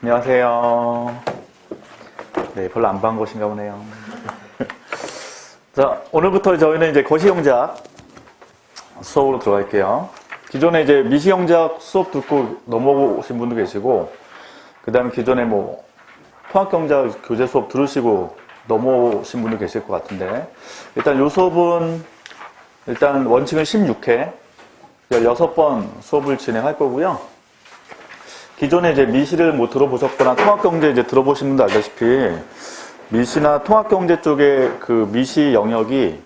안녕하세요. 네, 별로 안 반가우신가 보네요. 자, 오늘부터 저희는 이제 거시경제학 수업으로 들어갈게요. 기존에 이제 미시경제학 수업 듣고 넘어오신 분도 계시고, 그 다음에 기존에 뭐 통합경제학 교재 수업 들으시고 넘어오신 분도 계실 것 같은데, 일단 이 수업은 일단 원칙은 16회, 16번 수업을 진행할 거고요. 기존에 이제 미시를 뭐 들어보셨거나 통합경제 이제 들어보신 분도 알다시피 미시나 통합경제 쪽에 그 미시 영역이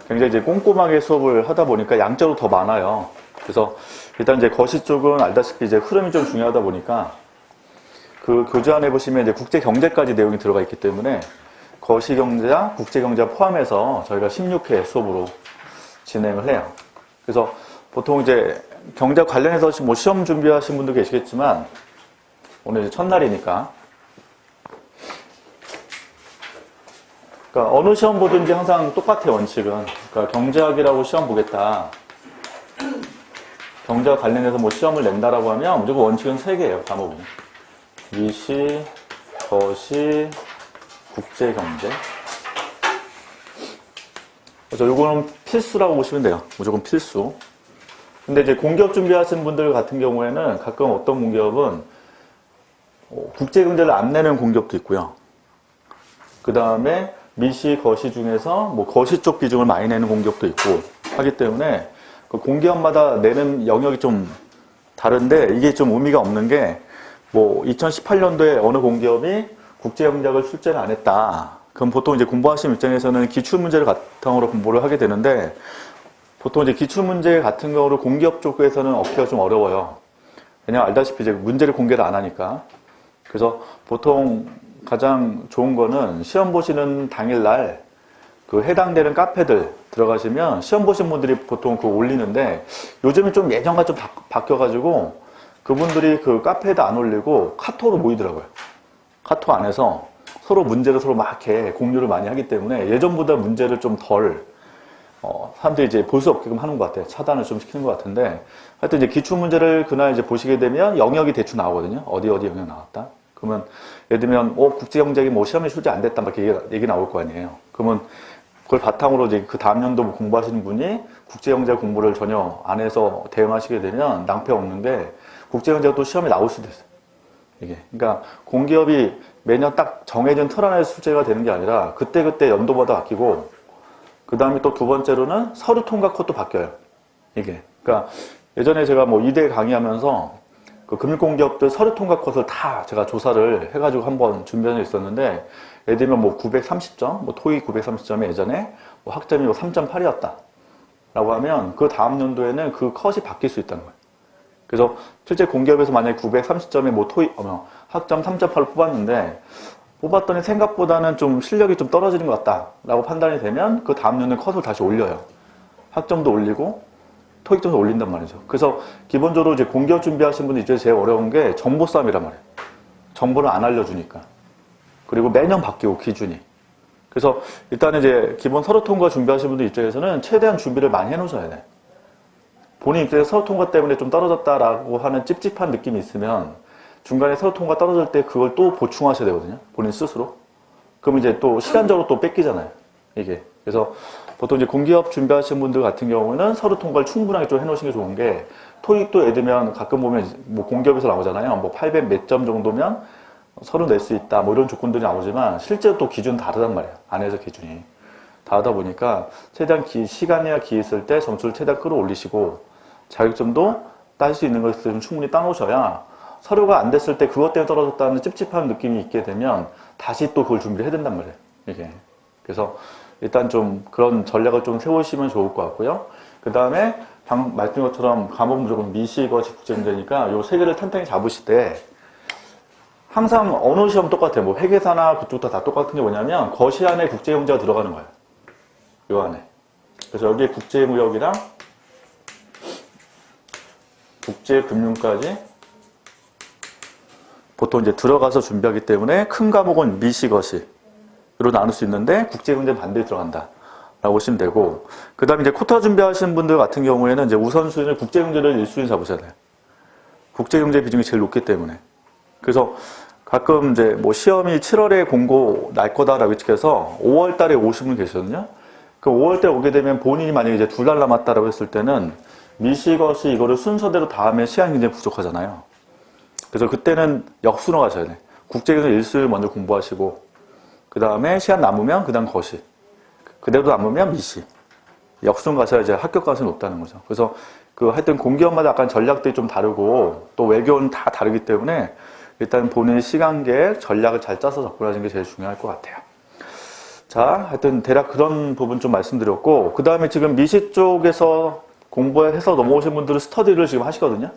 굉장히 이제 꼼꼼하게 수업을 하다 보니까 양적으로 더 많아요. 그래서 일단 이제 거시 쪽은 알다시피 이제 흐름이 좀 중요하다 보니까 그 교재 안에 보시면 이제 국제경제까지 내용이 들어가 있기 때문에 거시경제와 국제경제 포함해서 저희가 16회 수업으로 진행을 해요. 그래서 보통 이제 경제 관련해서 뭐 시험 준비하신 분도 계시겠지만 오늘 이제 첫날이니까. 그러니까 어느 시험 보든지 항상 똑같아요, 원칙은. 그러니까 경제학이라고 시험 보겠다. 경제와 관련해서 뭐 시험을 낸다라고 하면 무조건 원칙은 3개예요, 과목이. 미시, 거시, 국제경제. 그래서 요거는 필수라고 보시면 돼요. 무조건 필수. 근데 이제 공기업 준비하시는 분들 같은 경우에는 가끔 어떤 공기업은 국제경제를 안 내는 공기업도 있고요. 그 다음에 미시, 거시 중에서 뭐 거시 쪽 비중을 많이 내는 공기업도 있고 하기 때문에 그 공기업마다 내는 영역이 좀 다른데 이게 좀 의미가 없는 게 뭐 2018년도에 어느 공기업이 국제경제학을 출제를 안 했다. 그럼 보통 이제 공부하시는 입장에서는 기출문제를 바탕으로 공부를 하게 되는데 보통 이제 기출문제 같은 경우를 공기업 쪽에서는 얻기가 좀 어려워요. 왜냐면 알다시피 이제 문제를 공개를 안 하니까. 그래서 보통 가장 좋은 거는 시험 보시는 당일날 그 해당되는 카페들 들어가시면 시험 보신 분들이 보통 그거 올리는데 요즘은 좀 예전과 좀 바뀌어가지고 그분들이 그 카페에다 안 올리고 카톡으로 모이더라고요. 카톡 안에서 서로 문제를 서로 막 이렇게 공유를 많이 하기 때문에 예전보다 문제를 좀 덜 사람들이 이제 볼 수 없게끔 하는 것 같아요. 차단을 좀 시키는 것 같은데 하여튼 이제 기출문제를 그날 이제 보시게 되면 영역이 대충 나오거든요. 어디 영역 나왔다. 그러면 예를 들면 국제경제학이 뭐 시험에 출제 안 됐다 막 얘기 나올 거 아니에요. 그러면 그걸 바탕으로 이제 그 다음 연도 공부하시는 분이 국제경제 공부를 전혀 안 해서 대응하시게 되면 낭패 없는 게 국제경제가 또 시험에 나올 수도 있어요. 이게 그러니까 공기업이 매년 딱 정해진 틀 안에서 출제가 되는 게 아니라 그때그때 연도마다 바뀌고 그 다음에 또 두 번째로는 서류 통과 컷도 바뀌어요. 이게 그러니까 예전에 제가 뭐 이대 강의하면서 그 금융공기업들 서류 통과 컷을 다 제가 조사를 해가지고 한번 준비한 적 있었는데 예를 들면 뭐 930점, 뭐 토익 930점이 예전에 뭐 학점이 뭐 3.8이었다 라고 하면 그 다음 연도에는 그 컷이 바뀔 수 있다는 거예요. 그래서 실제 공기업에서 만약에 930점에 뭐 토익, 학점 3.8을 뽑았는데 뽑았더니 생각보다는 좀 실력이 좀 떨어지는 것 같다라고 판단이 되면 그 다음 년에 컷을 다시 올려요. 학점도 올리고 토익점도 올린단 말이죠. 그래서 기본적으로 이제 공기업 준비하시는 분들 이제 제일 어려운 게 정보 싸움이란 말이에요. 정보를 안 알려주니까. 그리고 매년 바뀌고 기준이. 그래서 일단은 이제 기본 서류 통과 준비하시는 분들 입장에서는 최대한 준비를 많이 해놓으셔야 돼. 본인 입장에서 서류 통과 때문에 좀 떨어졌다라고 하는 찝찝한 느낌이 있으면 중간에 서류 통과 떨어질 때 그걸 또 보충하셔야 되거든요. 본인 스스로. 그럼 이제 또 시간적으로 또 뺏기잖아요. 이게. 그래서 보통 이제 공기업 준비하시는 분들 같은 경우는 서류 통과를 충분하게 좀 해놓으시는 게 좋은 게 토익도 예를 들면 가끔 보면 뭐 공기업에서 나오잖아요. 뭐 800 몇 점 정도면 서류 낼 수 있다. 뭐 이런 조건들이 나오지만 실제로 또 기준 다르단 말이에요. 안에서 기준이. 다르다 보니까 최대한 시간이나 기회 있을 때 점수를 최대한 끌어올리시고 자격점도 딸 수 있는 것을 좀 충분히 따놓으셔야 서류가 안 됐을 때 그것 때문에 떨어졌다는 찝찝한 느낌이 있게 되면 다시 또 그걸 준비를 해야 된단 말이에요. 이게. 그래서 일단 좀 그런 전략을 좀 세우시면 좋을 것 같고요. 그 다음에 방금 말씀드린 것처럼 과목 무조건 미시, 거시, 국제경제니까 요 3개를 탄탄히 잡으실 때 항상 어느 시험 똑같아요. 뭐 회계사나 그쪽 다 똑같은 게 뭐냐면 거시 안에 국제경제가 들어가는 거예요. 요 안에. 그래서 여기에 국제무역이랑 국제금융까지 보통 이제 들어가서 준비하기 때문에 큰 과목은 미시, 거시로 나눌 수 있는데 국제경제는 반드시 들어간다 라고 보시면 되고 그 다음에 이제 코타 준비하시는 분들 같은 경우에는 이제 우선순위를 국제경제를 1순위 잡으셔야 돼요. 국제경제 비중이 제일 높기 때문에. 그래서 가끔 이제 뭐 시험이 7월에 공고 날 거다라고 예측해서 5월 달에 오신 분 계시거든요. 그 5월 때 오게 되면 본인이 만약에 이제 2달 남았다라고 했을 때는 미시것이 이거를 순서대로 다음에 시간이 굉장히 부족하잖아요. 그래서 그때는 역순으로 가셔야 돼. 국제경제 일수일 먼저 공부하시고, 그 다음에 시간 남으면 그 다음 거시. 그대로 남으면 미시. 역순 가셔야 이제 합격 가능성이 높다는 거죠. 그래서 그 하여튼 공기업마다 약간 전략들이 좀 다르고, 또 외교는 다 다르기 때문에 일단 본인의 시간계획, 전략을 잘 짜서 접근하시는 게 제일 중요할 것 같아요. 자, 하여튼 대략 그런 부분 좀 말씀드렸고, 그 다음에 지금 미시 쪽에서 공부해서 넘어오신 분들은 스터디를 지금 하시거든요.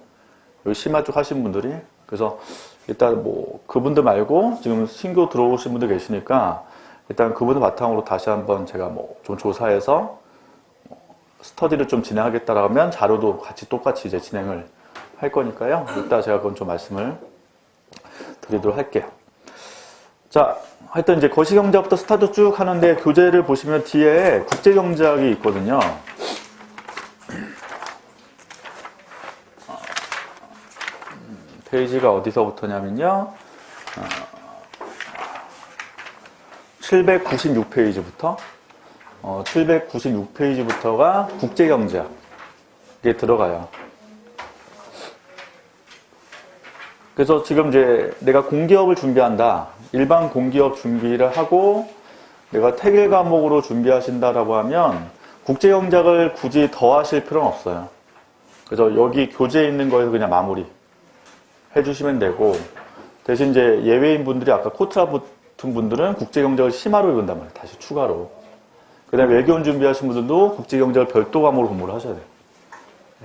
여기 심화 쪽 하신 분들이. 그래서 일단 뭐 그분들 말고 지금 신규 들어오신 분들 계시니까 일단 그분들 바탕으로 다시 한번 제가 뭐 좀 조사해서 스터디를 좀 진행하겠다라고 하면 자료도 같이 똑같이 이제 진행을 할 거니까요. 이따 제가 그건 좀 말씀을 드리도록 할게요. 자, 하여튼 이제 거시경제학부터 스타트 쭉 하는데 교재를 보시면 뒤에 국제경제학이 있거든요. 페이지가 어디서부터냐면요. 796페이지부터 796페이지부터가 국제경제학 이게 들어가요. 그래서 지금 이제 내가 공기업을 준비한다. 일반 공기업 준비를 하고 내가 택일 과목으로 준비하신다라고 하면 국제경제학을 굳이 더 하실 필요는 없어요. 그래서 여기 교재에 있는 거에서 그냥 마무리 해주시면 되고, 대신 이제 예외인 분들이 아까 코트라 붙은 분들은 국제경제학을 심화로 읽는단 말이에요. 다시 추가로. 그 다음에 외교원 준비하신 분들도 국제경제학을 별도 과목으로 공부를 하셔야 돼요.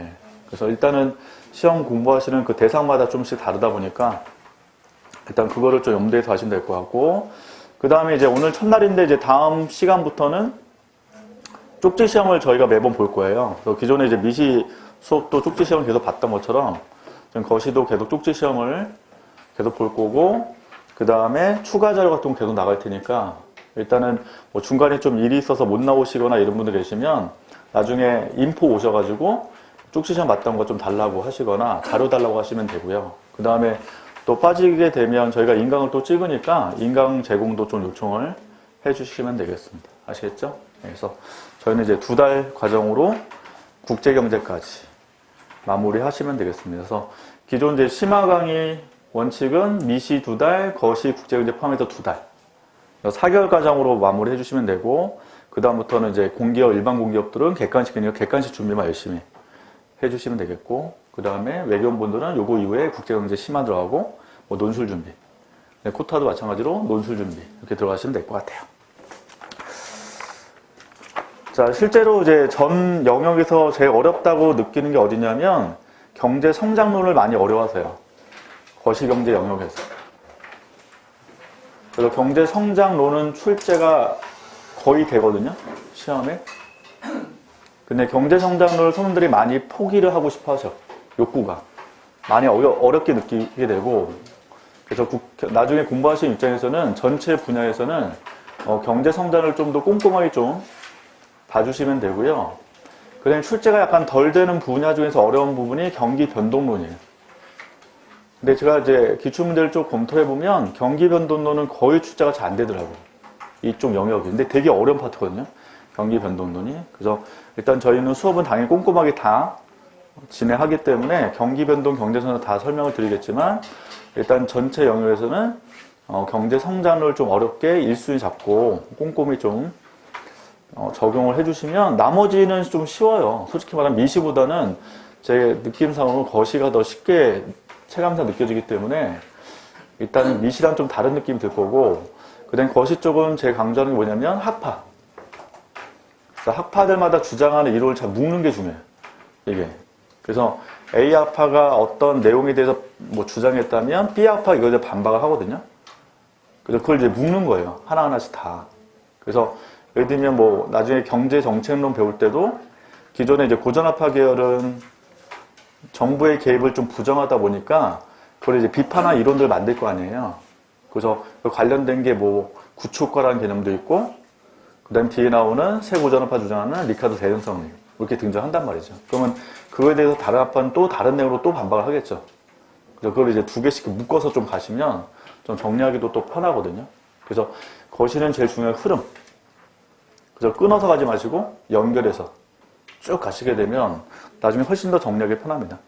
예. 그래서 일단은 시험 공부하시는 그 대상마다 좀씩 다르다 보니까 일단 그거를 좀 염두에서 하시면 될 것 같고, 그 다음에 이제 오늘 첫날인데 이제 다음 시간부터는 쪽지 시험을 저희가 매번 볼 거예요. 그래서 기존에 이제 미시 수업도 쪽지 시험을 계속 봤던 것처럼 거시도 계속 쪽지 시험을 계속 볼 거고, 그 다음에 추가 자료 같은 거 계속 나갈 테니까 일단은 뭐 중간에 좀 일이 있어서 못 나오시거나 이런 분들 계시면 나중에 인포 오셔가지고 쪽지 시험 봤던 거 좀 달라고 하시거나 자료 달라고 하시면 되고요. 그 다음에 또 빠지게 되면 저희가 인강을 또 찍으니까 인강 제공도 좀 요청을 해주시면 되겠습니다. 아시겠죠? 그래서 저희는 이제 2달 과정으로 국제경제까지 마무리 하시면 되겠습니다. 그래서 기존 이제 심화 강의 원칙은 미시 2달, 거시 국제경제 포함해서 2달. 4개월 과정으로 마무리 해주시면 되고, 그다음부터는 이제 공기업, 일반 공기업들은 객관식이니까 객관식 준비만 열심히 해주시면 되겠고, 그 다음에 외교원분들은 요거 이후에 국제경제 심화 들어가고, 뭐 논술 준비. 네, 코타도 마찬가지로 논술 준비. 이렇게 들어가시면 될 것 같아요. 자, 실제로 이제 전 영역에서 제일 어렵다고 느끼는 게 어디냐면 경제 성장론을 많이 어려워하세요. 거시경제 영역에서. 그래서 경제 성장론은 출제가 거의 되거든요. 시험에. 근데 경제 성장론을 손님들이 많이 포기를 하고 싶어 하셔. 욕구가. 많이 어렵게 느끼게 되고, 그래서 나중에 공부하시는 입장에서는 전체 분야에서는 경제 성장을 좀 더 꼼꼼하게 좀 봐주시면 되고요. 그 다음에 출제가 약간 덜 되는 분야 중에서 어려운 부분이 경기 변동론이에요. 근데 제가 이제 기출문제를 좀 검토해보면 경기 변동론은 거의 출제가 잘 안 되더라고요. 이쪽 영역이. 근데 되게 어려운 파트거든요. 경기 변동론이. 그래서 일단 저희는 수업은 당연히 꼼꼼하게 다 진행하기 때문에 경기 변동, 경제성을 다 설명을 드리겠지만 일단 전체 영역에서는 경제 성장을 좀 어렵게 1순위 잡고 꼼꼼히 좀 적용을 해주시면 나머지는 좀 쉬워요. 솔직히 말하면 미시보다는 제 느낌상으로 거시가 더 쉽게 체감상 느껴지기 때문에 일단 미시랑 좀 다른 느낌이 들 거고, 그 다음에 거시 쪽은 제가 강조하는 게 뭐냐면 학파. 학파들마다 주장하는 이론을 잘 묶는 게 중요해요. 이게. 그래서 A 학파가 어떤 내용에 대해서 뭐 주장했다면 B 학파가 이거에 대해 반박을 하거든요. 그래서 그걸 이제 묶는 거예요. 하나하나씩 다. 그래서 예를 들면 뭐 나중에 경제 정책론 배울 때도 기존에 이제 고전학파 계열은 정부의 개입을 좀 부정하다 보니까 그걸 이제 비판한 이론들을 만들 거 아니에요. 그래서 그 관련된 게 뭐 구축과라는 개념도 있고, 그 다음 뒤에 나오는 새 고전학파 주장하는 리카르도 대등성론 이렇게 등장한단 말이죠. 그러면 그거에 대해서 다른 학파는 또 다른 내용으로 또 반박을 하겠죠. 그래서 그걸 이제 2개씩 묶어서 좀 가시면 좀 정리하기도 또 편하거든요. 그래서 거실은 제일 중요한 흐름. 그래서 끊어서 가지 마시고 연결해서 쭉 가시게 되면 나중에 훨씬 더 정리하기 편합니다.